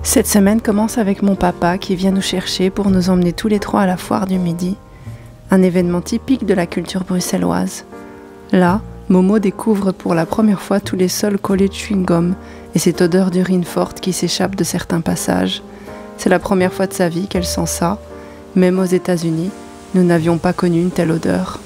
Cette semaine commence avec mon papa qui vient nous chercher pour nous emmener tous les trois à la foire du midi, un événement typique de la culture bruxelloise. Là, Momo découvre pour la première fois tous les sols collés de chewing-gum et cette odeur d'urine forte qui s'échappe de certains passages. C'est la première fois de sa vie qu'elle sent ça. Même aux États-Unis, nous n'avions pas connu une telle odeur.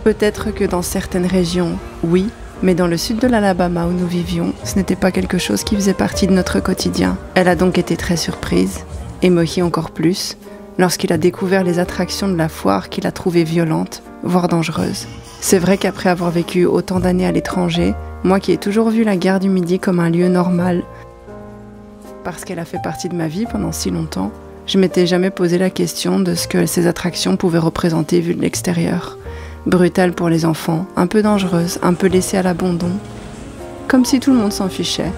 Peut-être que dans certaines régions, oui, mais dans le sud de l'Alabama où nous vivions, ce n'était pas quelque chose qui faisait partie de notre quotidien. Elle a donc été très surprise, et Mohi encore plus, lorsqu'il a découvert les attractions de la foire qu'il a trouvées violentes, voire dangereuses. C'est vrai qu'après avoir vécu autant d'années à l'étranger, moi qui ai toujours vu la gare du Midi comme un lieu normal, parce qu'elle a fait partie de ma vie pendant si longtemps, je m'étais jamais posé la question de ce que ces attractions pouvaient représenter vues de l'extérieur. Brutale pour les enfants, un peu dangereuse, un peu laissée à l'abandon. Comme si tout le monde s'en fichait.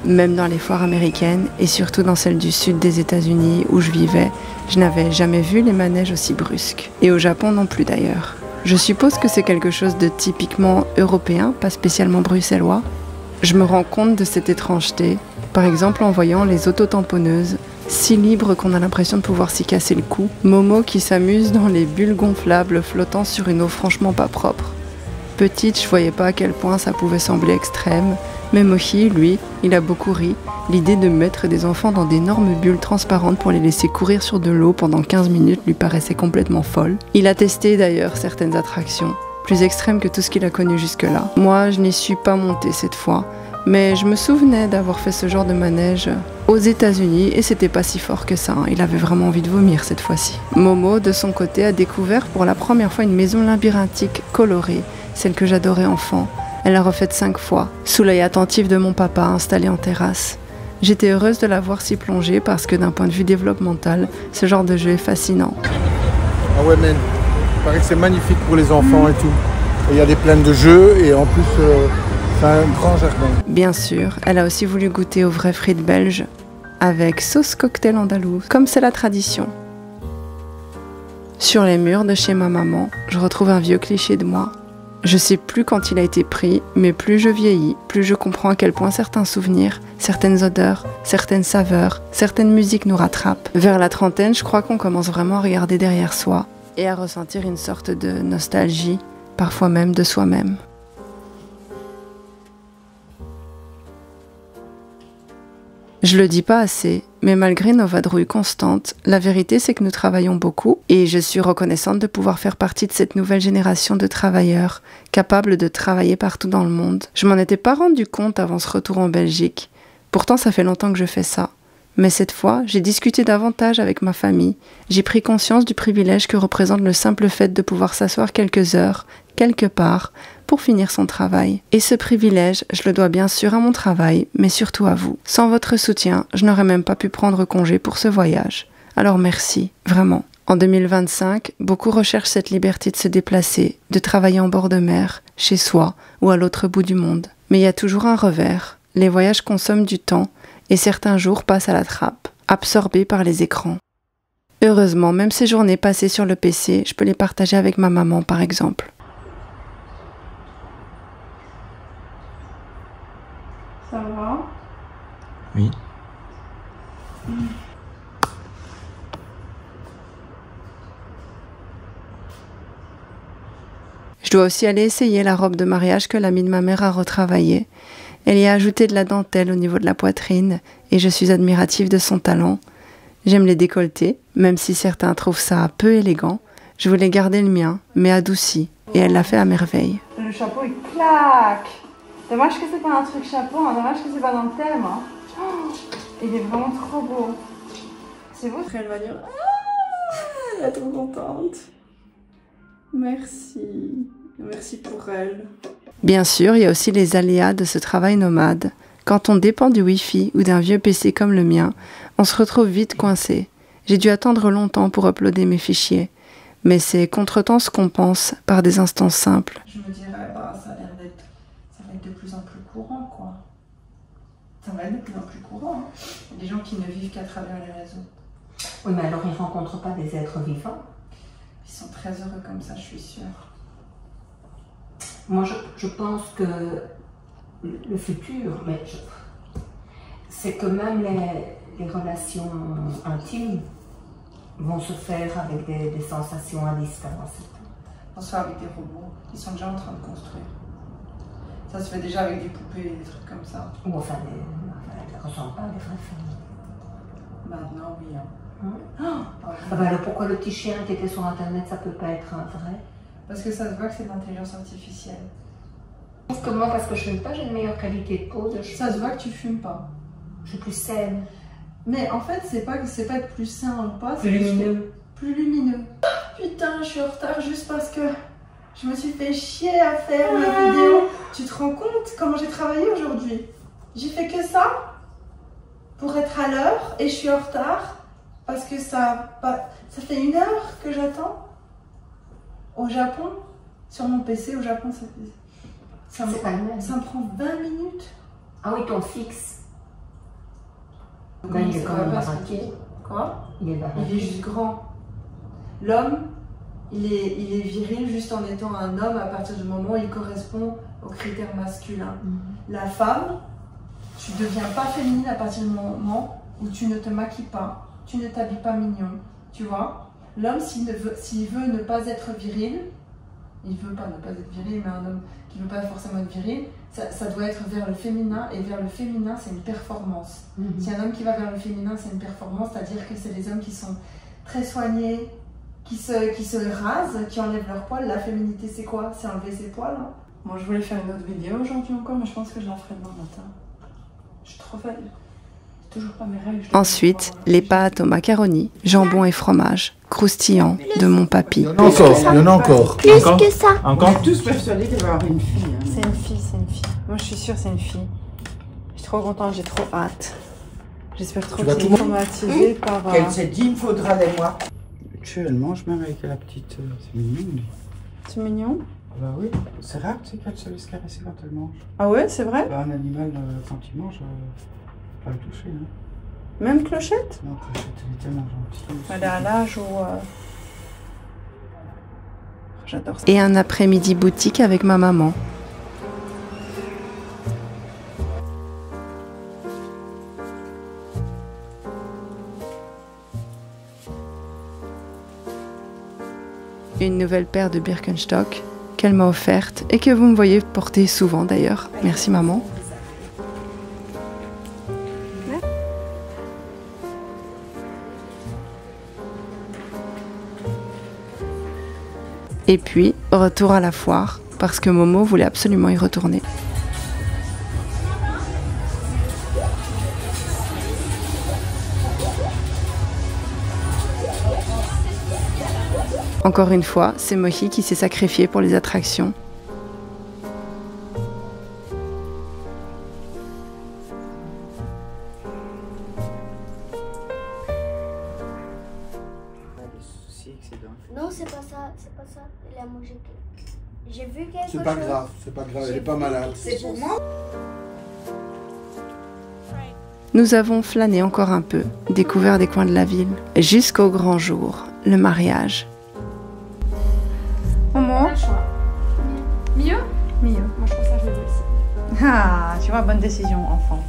Même dans les foires américaines, et surtout dans celles du sud des États-Unis où je vivais, je n'avais jamais vu les manèges aussi brusques. Et au Japon non plus d'ailleurs. Je suppose que c'est quelque chose de typiquement européen, pas spécialement bruxellois. Je me rends compte de cette étrangeté, par exemple en voyant les autotamponneuses, si libres qu'on a l'impression de pouvoir s'y casser le cou. Momo qui s'amuse dans les bulles gonflables flottant sur une eau franchement pas propre. Petite, je voyais pas à quel point ça pouvait sembler extrême, mais Mohi, lui, il a beaucoup ri. L'idée de mettre des enfants dans d'énormes bulles transparentes pour les laisser courir sur de l'eau pendant 15 minutes lui paraissait complètement folle. Il a testé d'ailleurs certaines attractions, plus extrêmes que tout ce qu'il a connu jusque-là. Moi, je n'y suis pas montée cette fois, mais je me souvenais d'avoir fait ce genre de manège aux États-Unis et c'était pas si fort que ça, il avait vraiment envie de vomir cette fois-ci. Momo, de son côté, a découvert pour la première fois une maison labyrinthique colorée, celle que j'adorais enfant. Elle l'a refaite 5 fois, sous l'œil attentif de mon papa installé en terrasse. J'étais heureuse de la voir s'y plonger parce que d'un point de vue développemental, ce genre de jeu est fascinant. Ah ouais, man, il paraît que c'est magnifique pour les enfants et tout. Il y a des plaines de jeux et en plus... c'est un grand jardin. Bien sûr, elle a aussi voulu goûter aux vraies frites belges avec sauce cocktail andalouse, comme c'est la tradition. Sur les murs de chez ma maman, je retrouve un vieux cliché de moi. Je sais plus quand il a été pris, mais plus je vieillis, plus je comprends à quel point certains souvenirs, certaines odeurs, certaines saveurs, certaines musiques nous rattrapent. Vers la trentaine, je crois qu'on commence vraiment à regarder derrière soi et à ressentir une sorte de nostalgie, parfois même de soi-même. Je le dis pas assez, mais malgré nos vadrouilles constantes, la vérité c'est que nous travaillons beaucoup et je suis reconnaissante de pouvoir faire partie de cette nouvelle génération de travailleurs capables de travailler partout dans le monde. Je m'en étais pas rendu compte avant ce retour en Belgique. Pourtant ça fait longtemps que je fais ça. Mais cette fois, j'ai discuté davantage avec ma famille. J'ai pris conscience du privilège que représente le simple fait de pouvoir s'asseoir quelques heures, quelque part, pour finir son travail. Et ce privilège, je le dois bien sûr à mon travail, mais surtout à vous. Sans votre soutien, je n'aurais même pas pu prendre congé pour ce voyage. Alors merci, vraiment. En 2025, beaucoup recherchent cette liberté de se déplacer, de travailler en bord de mer, chez soi ou à l'autre bout du monde. Mais il y a toujours un revers. Les voyages consomment du temps et certains jours passent à la trappe, absorbés par les écrans. Heureusement, même ces journées passées sur le PC, je peux les partager avec ma maman par exemple. Ça va? Oui. Je dois aussi aller essayer la robe de mariage que l'amie de ma mère a retravaillée. Elle y a ajouté de la dentelle au niveau de la poitrine et je suis admirative de son talent. J'aime les décolletés, même si certains trouvent ça peu élégant. Je voulais garder le mien, mais adouci, et elle l'a fait à merveille. Le chapeau il claque. Dommage que c'est pas un truc chapeau, hein. Dommage que c'est pas dans le thème. Hein. Oh, il est vraiment trop beau. C'est beau. Elle va dire ah, elle est trop contente. Merci. Merci pour elle. Bien sûr, il y a aussi les aléas de ce travail nomade. Quand on dépend du Wi-Fi ou d'un vieux PC comme le mien, on se retrouve vite coincé. J'ai dû attendre longtemps pour uploader mes fichiers. Mais ces contretemps se compensent par des instants simples. Je me dirais, bah, ça va être de plus en plus courant, quoi. Ça va être de plus en plus courant. Hein. Il y a des gens qui ne vivent qu'à travers les réseaux. Oui, mais alors ils ne rencontrent pas des êtres vivants. Ils sont très heureux comme ça, je suis sûre. Moi, je pense que le futur, mais c'est que même les relations intimes vont se faire avec des sensations à distance. On se fait avec des robots, ils sont déjà en train de construire. Ça se fait déjà avec des poupées et des trucs comme ça. Ou enfin, elles ne ressemblent pas à des vraies filles. Maintenant, oui. Ah bah alors pourquoi le petit chien qui était sur internet, ça peut pas être un vrai? Parce que ça se voit que c'est de l'intelligence artificielle. Parce que moi, parce que je fume pas, j'ai une meilleure qualité de peau. Ça se voit que tu fumes pas. Je suis plus saine. Mais en fait, c'est pas être plus sain ou pas, Plus lumineux. Plus lumineux. Putain, je suis en retard juste parce que je me suis fait chier à faire la vidéo. Tu te rends compte comment j'ai travaillé aujourd'hui? J'ai fait que ça pour être à l'heure et je suis en retard parce que ça fait 1 heure que j'attends au Japon. Sur mon PC au Japon, ça me prend 20 minutes. Ah oui, ton fixe. Là, il est quand même baraqué. Quoi? Il est juste grand. L'homme, il est viril juste en étant un homme à partir du moment où il correspond aux critères masculins. La femme, tu ne deviens pas féminine à partir du moment où tu ne te maquilles pas, tu ne t'habilles pas mignon, tu vois. L'homme, s'il veut ne pas être viril, il veut pas ne pas être viril, mais un homme qui ne veut pas forcément être viril, ça doit être vers le féminin, et vers le féminin, c'est une performance. Si un homme qui va vers le féminin, c'est une performance, c'est-à-dire que c'est les hommes qui sont très soignés, qui se rasent, qui enlèvent leurs poils. La féminité, c'est quoi? C'est enlever ses poils. Hein. Moi, je voulais faire une autre vidéo aujourd'hui encore, mais je pense que je la ferai demain matin. Je suis trop fatiguée. Toujours pas mes règles. Ensuite, les pâtes aux macaronis, jambon et fromage, croustillant de mon papy. Il y en a encore. Plus que ça. Encore tous persuadés qu'il va y avoir une fille. Hein. C'est une fille, c'est une fille. Moi, je suis sûre c'est une fille. Je suis trop contente, j'ai trop hâte. J'espère trop qu'ils vont traumatisés par... Elle s'est dit, il me faudra des mois. Elle mange même avec la petite... c'est mignon. C'est mignon. Bah oui, c'est rare tu sais, qu'elle se laisse caresser quand elle mange. Ah ouais, c'est vrai? Bah, un animal, quand il mange, pas le toucher. Hein. Même Clochette? Non, Clochette, elle est tellement gentille. Elle est à l'âge où... J'adore ça. Et un après-midi boutique avec ma maman. Une nouvelle paire de Birkenstock qu'elle m'a offerte et que vous me voyez porter souvent d'ailleurs. Merci maman. Et puis, retour à la foire, parce que Momo voulait absolument y retourner. Encore une fois, c'est Mohi qui s'est sacrifié pour les attractions. Non, c'est pas ça, c'est pas ça. Il a mangé. J'ai vu quelque chose. C'est pas grave, c'est pas grave, elle est pas malade. C'est pour moi. Nous avons flâné encore un peu, découvert des coins de la ville, jusqu'au grand jour, le mariage. Maman? Mieux? Mieux. Moi je trouve ça joli aussi. Ah, tu vois, bonne décision, enfant.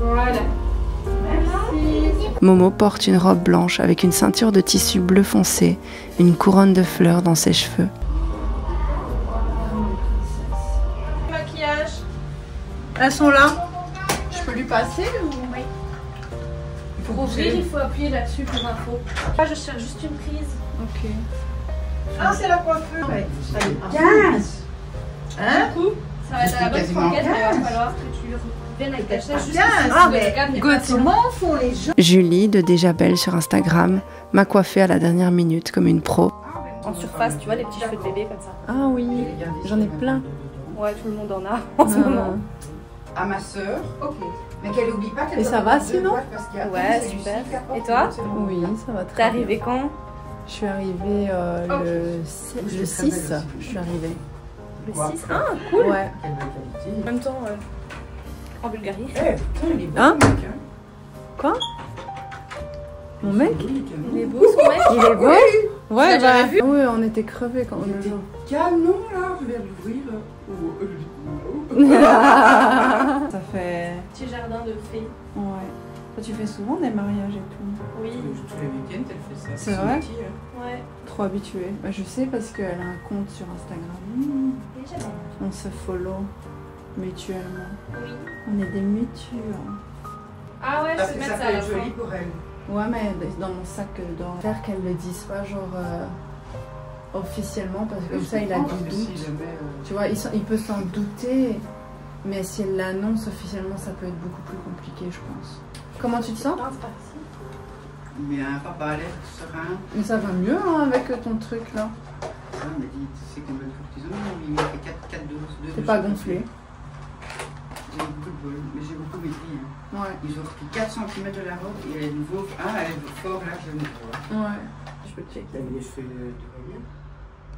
Voilà. Momo porte une robe blanche avec une ceinture de tissu bleu foncé, une couronne de fleurs dans ses cheveux. Maquillage. Elles sont là. Je peux lui passer ou... Oui. Pour ouvrir, il faut appuyer là-dessus pour info. Là, je cherche juste une prise. Ok. Ah, c'est la coiffure. Ouais. 15. Hein? Du coup, ça va être à la bonne quasiment franquette, mais il va 15. falloir que tu viennes avec ta chaise juste Ah, mais comment font les gens? Julie, de Déjà Belle sur Instagram, m'a coiffée à la dernière minute comme une pro. en surface, tu vois, les petits cheveux de bébé comme ça. Ah oui, j'en ai plein. Ouais, tout le monde en a en ce moment. À ma soeur, ok. Mais qu'elle oublie pas qu'elle Et doit ça va, mettre deux sinon coiffes parce qu'il y a Ouais, celui-ci super. qui apporte Et toi? une seconde. Oui, ça va très T'es bien. arrivée quand? Je suis arrivée le 6. Je suis arrivée. Le Quoi? 6. Ah, cool. Ouais. Quelle belle qualité. En même temps, en Bulgarie. Eh, putain, il est beau, Hein? le mec, hein. Quoi? Mon mec? Oui, il est Il est beau, son mec. Il est beau? Ouais, Tu l'as jamais vu? ouais, on était crevés quand on le joue. Canon là, je viens d'ouvrir. Ça fait... Petit jardin de fées. Ouais. Toi, tu fais souvent des mariages et tout. Oui. Tous les week-ends, elle fait ça. C'est vrai? Ouais. Trop habituée. Bah, je sais parce qu'elle a un compte sur Instagram. On se follow mutuellement. Oui. On est des mutues. Hein. Ah ouais, je Parce vais que mettre ça ça à peut la être fin. joli pour elle. Ouais, mais dans mon sac d'or. J'espère qu'elle le dise pas, genre officiellement, parce que comme ça, il a du doute. Tu vois, il peut s'en douter, mais si elle l'annonce officiellement, ça peut être beaucoup plus compliqué, je pense. Comment tu te sens? Bien, papa a l'air serein. Mais ça va mieux hein, avec ton truc là. Ça, on m'a dit, c'est qu'on veut le cortisone, il m'a fait 4 doses. T'es pas gonflé? J'ai beaucoup de bol, mais j'ai beaucoup maigri. Hein. Ouais. Ils ont repris 4 cm de la robe et elle est nouveau. Ah, elle est fort là, je ne vois. Ouais. Je peux checker. Elle a les cheveux de revient.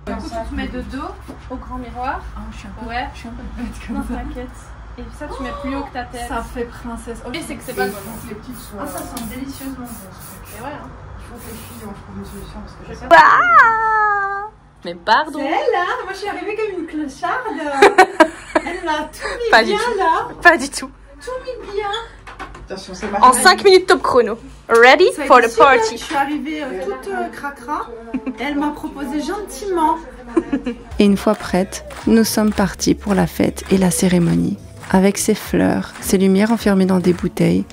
Du coup, tu te mets de dos au grand miroir. Ah, je suis un peu bête Non, comme ça. t'inquiète. Et ça, tu mets plus haut que ta tête. Ça fait princesse. Oh, Et c'est que c'est pas bon. Les petites soient. Ah, ça sent délicieusement bon. Et ouais, hein. Je pense que les filles ont trouvé une solution parce que je sais Mais pardon. C'est elle là. Moi je suis arrivée comme une clocharde. Elle m'a tout mis Pas bien du tout. là. Pas du tout. Tout mis bien. Attention, c'est En 5 minutes top chrono. Ready Ça a for été the super. party. Je suis arrivée toute cracra. Elle m'a proposé gentiment. Et une fois prête, nous sommes partis pour la fête et la cérémonie. Avec ses fleurs, ses lumières enfermées dans des bouteilles.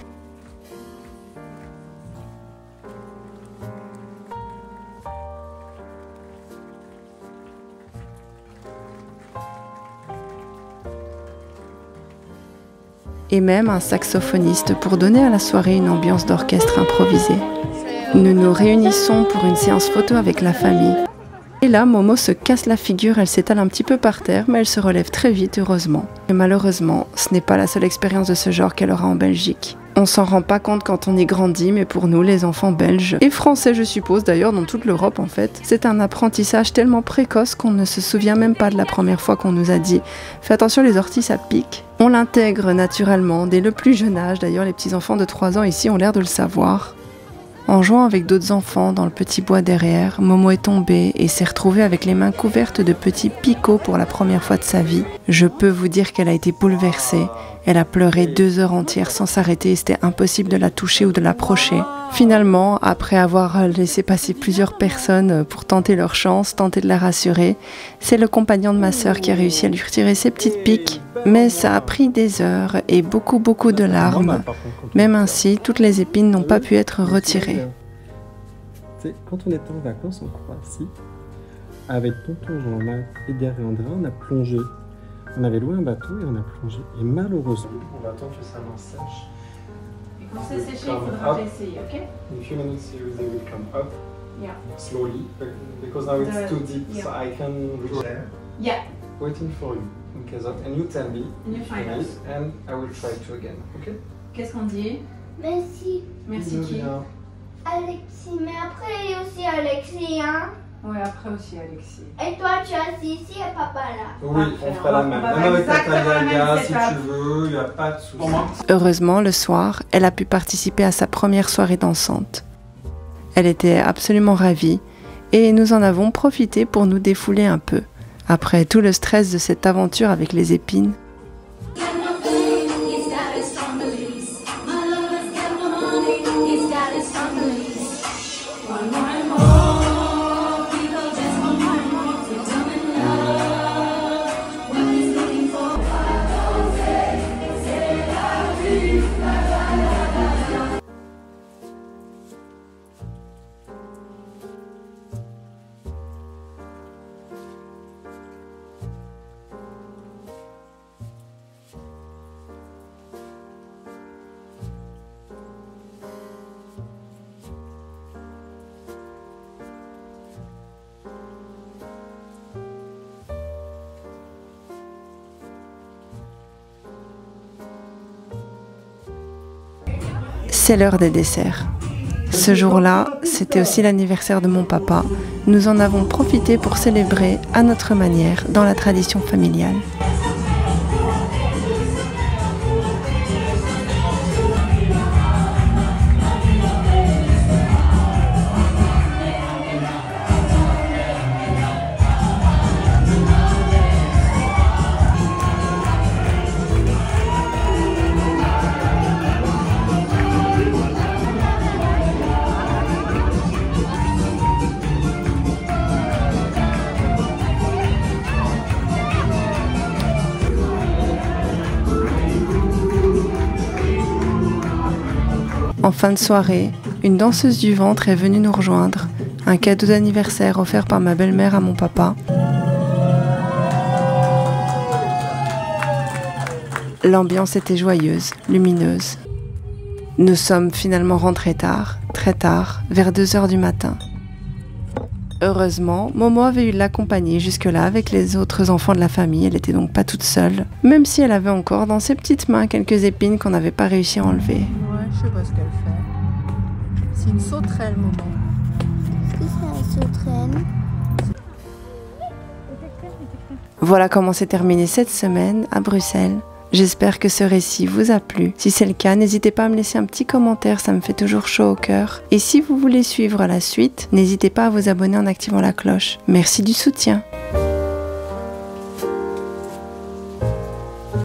Et même un saxophoniste pour donner à la soirée une ambiance d'orchestre improvisée. Nous nous réunissons pour une séance photo avec la famille. Et là, Momo se casse la figure, elle s'étale un petit peu par terre, mais elle se relève très vite, heureusement. Et malheureusement, ce n'est pas la seule expérience de ce genre qu'elle aura en Belgique. On s'en rend pas compte quand on y grandit, mais pour nous, les enfants belges, et français je suppose d'ailleurs, dans toute l'Europe en fait, c'est un apprentissage tellement précoce qu'on ne se souvient même pas de la première fois qu'on nous a dit « Fais attention, les orties ça pique ». On l'intègre naturellement, dès le plus jeune âge, d'ailleurs les petits enfants de 3 ans ici ont l'air de le savoir. En jouant avec d'autres enfants dans le petit bois derrière, Momo est tombée et s'est retrouvée avec les mains couvertes de petits picots pour la première fois de sa vie. Je peux vous dire qu'elle a été bouleversée. Elle a pleuré 2 heures entières sans s'arrêter et c'était impossible de la toucher ou de l'approcher. Finalement, après avoir laissé passer plusieurs personnes pour tenter leur chance, tenter de la rassurer, c'est le compagnon de ma sœur qui a réussi à lui retirer ses petites piques. Mais ça a pris des heures et beaucoup de larmes. Même ainsi, toutes les épines n'ont pas pu être retirées. Quand on était en vacances en Croatie, avec tonton Jean-Marc et Gary André, on a plongé. On avait loué un bateau et on a plongé. Et malheureusement, on va attendre que ça m'en sèche. Et quand c'est séché, il faudra essayer, ok? In a few minutes, they will come up Yeah. slowly because now it's too deep, so I can reach there. Yeah. Waiting for you. In case of, and you tell me And you if find you out. need, and I will try to again. Okay? Qu'est-ce qu'on dit? Merci. Merci qui? Bien. Alexis, mais après il y a aussi Alexis, hein? Ouais, après aussi Alexis. Et toi tu as assis ici et papa là. Oui, on fera la même. Même avec Natalia, si tu veux, il n'y a pas de souci. Heureusement, le soir, elle a pu participer à sa première soirée dansante. Elle était absolument ravie et nous en avons profité pour nous défouler un peu. Après tout le stress de cette aventure avec les épines, c'est l'heure des desserts. Ce jour-là, c'était aussi l'anniversaire de mon papa. Nous en avons profité pour célébrer à notre manière, dans la tradition familiale. fin de soirée, une danseuse du ventre est venue nous rejoindre, un cadeau d'anniversaire offert par ma belle-mère à mon papa. L'ambiance était joyeuse, lumineuse. Nous sommes finalement rentrés tard, très tard, vers 2 h du matin. Heureusement, Momo avait eu de l'accompagner jusque-là avec les autres enfants de la famille, elle était donc pas toute seule, même si elle avait encore dans ses petites mains quelques épines qu'on n'avait pas réussi à enlever. Ouais, je sais pas ce qu'elle fait. C'est une sauterelle, Momo. Est-ce que c'est un sauterelle? Voilà comment s'est terminée cette semaine à Bruxelles. J'espère que ce récit vous a plu. Si c'est le cas, n'hésitez pas à me laisser un petit commentaire, ça me fait toujours chaud au cœur. Et si vous voulez suivre la suite, n'hésitez pas à vous abonner en activant la cloche. Merci du soutien.